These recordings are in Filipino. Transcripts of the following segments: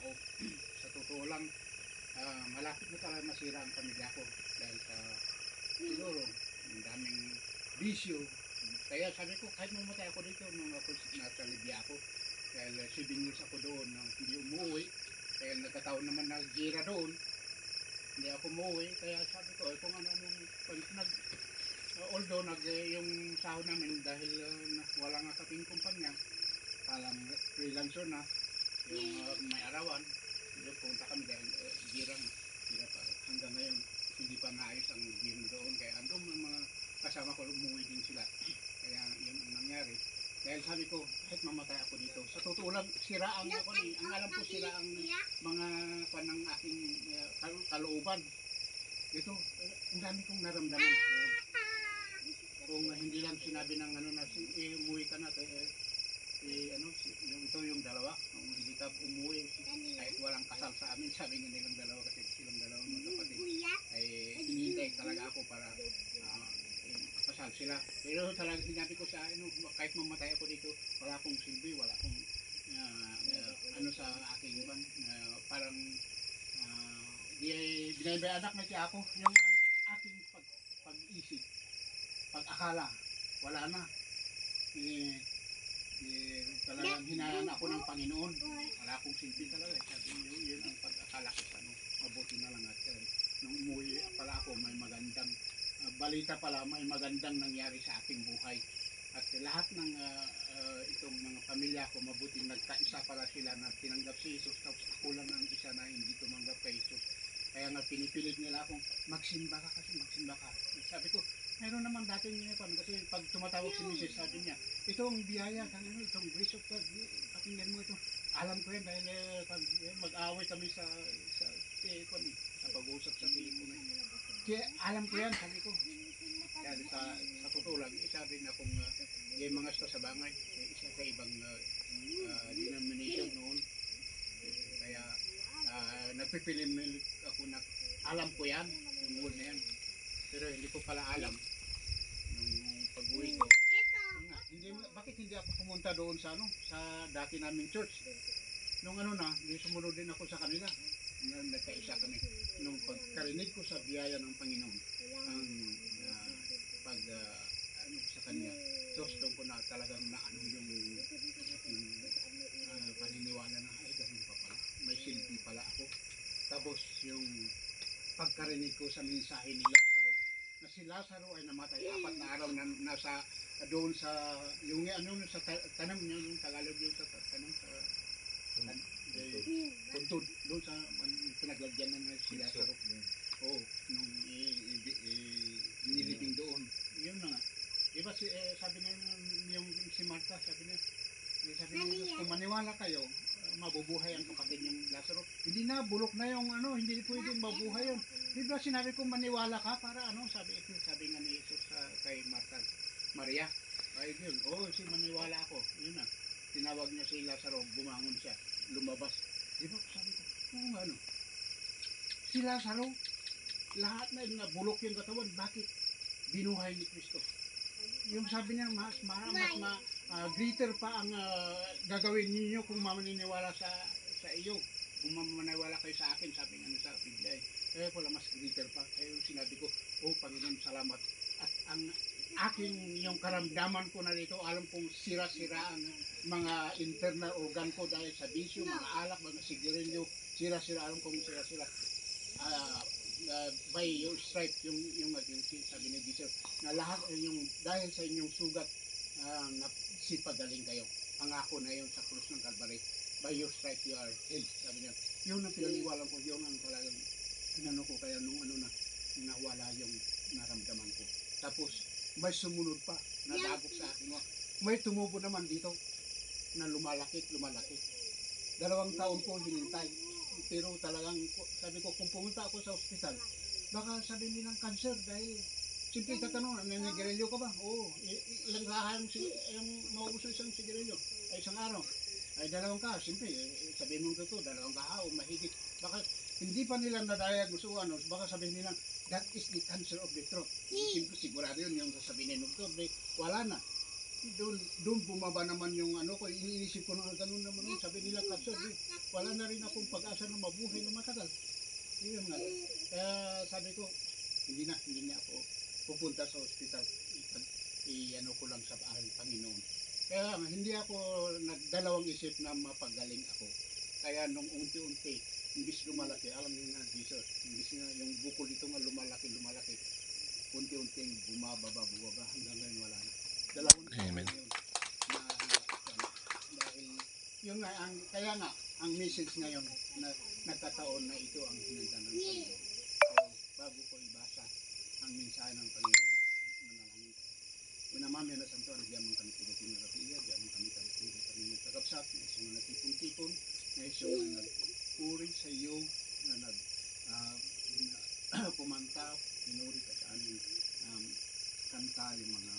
ako. Sa totoo lang, malapit na talaga masira ang pamilya ko dahil sa siguro ang daming bisyo. Kaya sabi ko, kahit mamatay ako dito nung ako nasa Libya ako, dahil 7 years ako doon nang hindi umuwi, dahil nagkataon naman na gira doon, hindi ako umuwi, kaya sabi ko, kung ano-anong although yung sahod namin dahil wala nga kaming kumpanya, palang freelancer na, yung may arawan, doon punta kami dahil gira nga, gira pa. Hanggang ngayon, hindi pa naayos ang gira doon, kaya andun ang mga kasama ko, umuwi din sila. Kaya yun ang nangyari. Dahil sabi ko, kahit mamatay ako dito, sa totoo lang, sira ang ako ang alam ko sira ang mga panang aking kalooban. Ito, ang dami kong naramdaman doon. Kung hindi lang sinabi ng ano na umuwi ka na, yung dalawa, kung hindi ka umuwi, kahit walang kasal sa amin, sabi nga nilang dalawa, kasi silang dalawa magkapatid, ay hinihintay talaga ako para kasal sila. Pero talagang sinabi ko sa kahit mamatay ako dito, wala akong silbi, wala akong ano sa aking iban, parang binabayadak na siya ako, yung aking pag-isip, pag-akala, wala na. Talagang hinayaan ako ng Panginoon, wala akong silbi talaga. Sabi yun ang pag-akala ko sa mabuti na lang at nung umuwi pala ako, may magandang balita pala, may magandang nangyari sa aking buhay. At lahat ng itong mga pamilya ko, mabuti nagkaisa pala sila na tinanggap si Jesus, tapos ako lang ang isa na hindi tumanggap kay Jesus. Kaya nga pinipilit nila akong magsimba ka kasi magsimba ka. Sabi ko, mayroon naman dati niya kasi pag tumatawag si Mrs. sabi niya, ito ang biyaya, itong grace of God, pakinggan mo ito. Alam ko yan dahil mag-away kami sa pag-uusap sa telepono. Kaya alam ko yan, sabi ko. Kaya sa totoo lang, sabi na kung yung mga sa bangay, isa sa ibang denomination noon. Kaya nagpipilimin ako na alam ko yan, yung word na yan. Pero hindi ko pala alam nung pag-uwi ko. Bakit hindi ako pumunta doon sa dati naming church? Nung sumunod din ako sa kanila. Nagkaisa kami. Nung pagkarinig ko sa biyaya ng Panginoon, ang sa kanya, tapos doon ko na talagang yung paniniwala na, ay ganun pa pala. May silbi pala ako. Tapos yung pagkarinig ko sa mensahe ni Lazaro, na si Lazaro ay namatay 4 na araw na nasa doon sa yung sa tanam niya, yung Tagalog yung sa tanam sa tuntod doon sa pinaglagyan na si Lazaro. Nung nilibing doon, yun na nga. Diba sabi niya yung si Martha, sabi niya kung maniwala kayo, mabubuhay ang kapatid yung Lazaro. Hindi na, bulok na yung hindi pwedeng mabuhay yun. Diba sinabi ko maniwala ka para sabi nga ni Jesus kay Martha, Maria, ay yun, si maniwala ako, yun na. Tinawag niya si Lazaro, bumangon siya, lumabas. Diba sabi ko, si Lazaro, lahat na bulok yung katawan, bakit binuhay ni Kristo? Yung sabi niya, mas greater pa ang gagawin niyo kung maniniwala sa iyo. Kung maniniwala kayo sa akin, sabi nga sa Biblia. Kaya pala mas greater pa. Kaya yung sinabi ko, Panginoon, salamat. At ang aking yung karamdaman ko na dito, alam kong sira-sira ang mga internal organ ko dahil sa bisyo, mga alak, mga sigarilyo, sira-sira, alam kong sira-sira. By your stripe, yung sabi ni Jesus, na lahat yung dahil sa inyong sugat, sipagaling kayo. Pangako na yun sa krus ng Calvary. By your stripe you are healed. Sabi niya, yun ang pinaniwalan ko, yun ang talagang ko, kaya nung nawala yung naramdaman ko. Tapos may sumunod pa na dagok sa akin. May tumubo naman dito na lumalaki. 2 taon ko hinintay. Pero talagang sabi ko, kung pumunta ako sa ospital, baka sabi nilang cancer dahil siyempre tatanong, naninigarilyo ka ba? Ilang kahan yung maubos ng isang sigarilyo ay isang araw. Ay 2 ka, siyempre sabihin mo totoo, 2 kaha o mahigit. Baka hindi pa nila na-diagnose baka sabihin nila, that is the cancer of the throat. Siyempre sigurado yun yung sasabihin ng doktor, wala na. doon bumaba naman yung ano ko, iniisip ko na ganun naman, sabi nila Katso, wala na rin akong pag-asa na mabuhay na matagal. Yun nga. Kaya sabi ko, hindi na ako pupunta sa ospital. I-ano ko lang sa aking Panginoon. Kaya hindi ako nagdalawang isip na mapagaling ako. Kaya nung unti-unti, imbis lumalaki, alam niyo na, Jesus, imbis na yung bukol ito nga lumalaki, unti-unting bumababa, hanggang ngayon wala na. Dalawang Amen. yun na, dahil yung kaya nga, ang message ngayon na nagkataon na ito ang hinanda ng Panginoon. So, bago ko ibasa ang mensahe ng Panginoon, manalangin. Unamami na santo, nagyamang kami tigating na rabiya, diamang kami kami ng tagapsat, na isang na tipon-tipon, na isang na nagpuri sa iyo, na kumanta, pinuri ka sa aming kanta, yung mga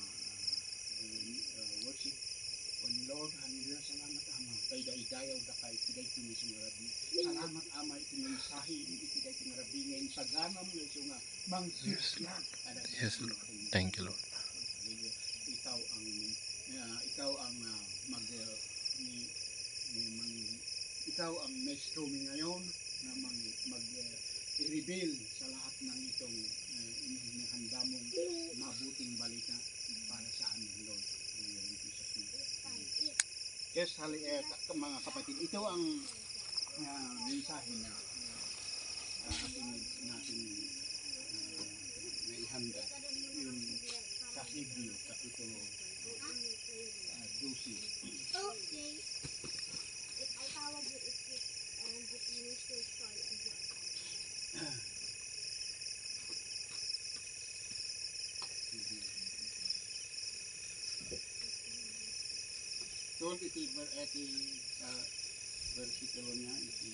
worship. O Lord, hallelujah, salamat Ama. Kay daidayaw da kay tiday tinis nga rabi. Salamat Ama iti mensahe iti nga rabi ngayon sa ganam nga iso nga mangsislag. Yes, Lord. Thank you, Lord. Hallelujah. Ikaw ang ikaw ang maestro mi ngayon na mag-reveal sa lahat ng itong inihanda mong mabuting balita para sa amin, Lord. Hallelujah, in Jesus' name. Yes, mga kapatid, ito ang mensahe na natin naihanda yung sa Hebreo, kapitulo 12. Doon iti versikulo niya iti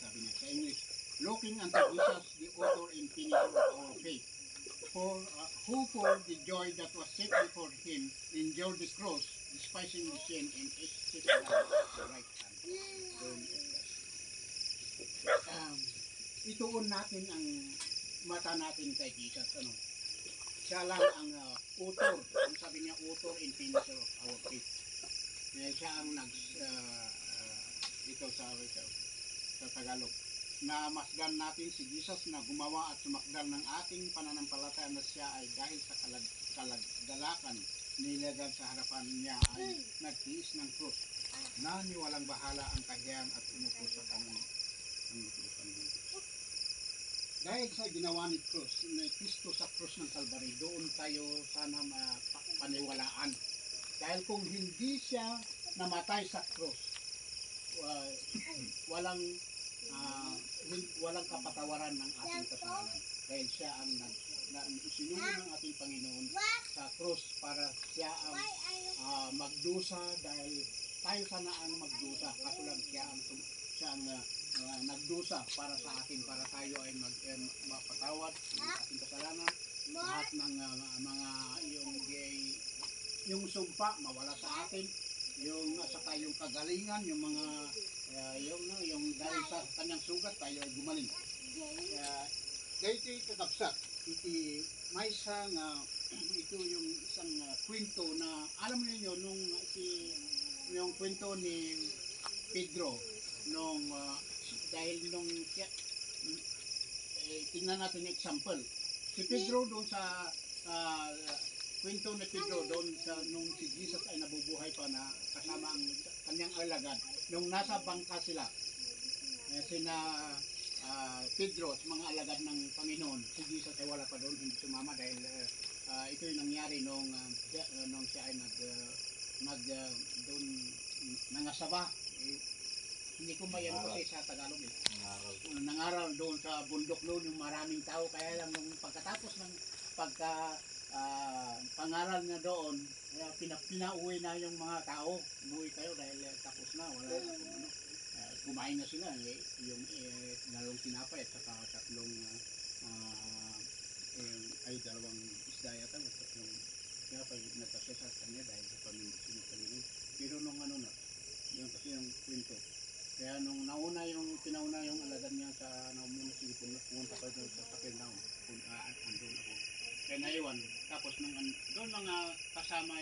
sabi niya sa English, looking unto Jesus, the author and finisher of our faith, who for the joy that was set before him endured the cross, despising the sin, and is seated at the right hand. Ituon natin ang mata natin kay Jesus. Siya lang ang author, ang sabi niya, author and finisher of our faith. Siya ang ito sa Tagalog, na masdan natin si Jesus na gumawa at sumakdal ng ating pananampalataya na siya ay dahil sa kalagdalakan nilagad sa harapan niya ay nagtiis ng krus, na niwalang bahala ang kahiyan at umupo sa kanan ng lutusan ng Diyos. Dahil sa ginawa ni Kristo sa krus ng Kalbaryo, doon tayo sana paniwalaan. Dahil kung hindi siya namatay sa krus, walang kapatawaran ng ating kasalanan. Dahil siya ang isinugo ng ating Panginoon sa krus para siya ang magdusa, dahil tayo sana ang magdusa. Kaso lang siya ang nagdusa para sa atin, para tayo ay mapatawad ng ating kasalanan. Lahat ng mga yung sumpa mawala sa atin, yung saka yung kagalingan, yung mga yung dahil sa kanyang sugat tayo ay gumaling. Dahil kakapsat may isang ito yung isang kwento na alam niyo nung yung kwento ni Pedro nung dahil nung tingnan natin example si Pedro doon sa kwento ni Pedro doon sa nung si Jesus ay nabubuhay pa na kasama ang kanyang alagad, nung nasa bangka sila sina Pedro at mga alagad ng Panginoon, si Jesus ay wala pa doon, hindi sumama dahil ito yung nangyari nung siya ay doon nangasaba. Hindi ko mayan kasi sa Tagalog nangaral doon sa bundok doon yung maraming tao, kaya lang nung pagkatapos ng pangaral niya doon, pinauwi na yung mga tao, umuwi kayo dahil tapos na, wala na kung kumain na sila, yung dalawang tinapay at saka dalawang isda yata at tatlong tinapay nagkasya sa kanya dahil sa Panginoon. Pero nung yung kasi yung kwento Kaya nung pinauna yung alagan niya sa naumuna, sige pumunta ka doon sa Takirnaw. Andun ako. Kaya naiwan. Tapos doon mga kasama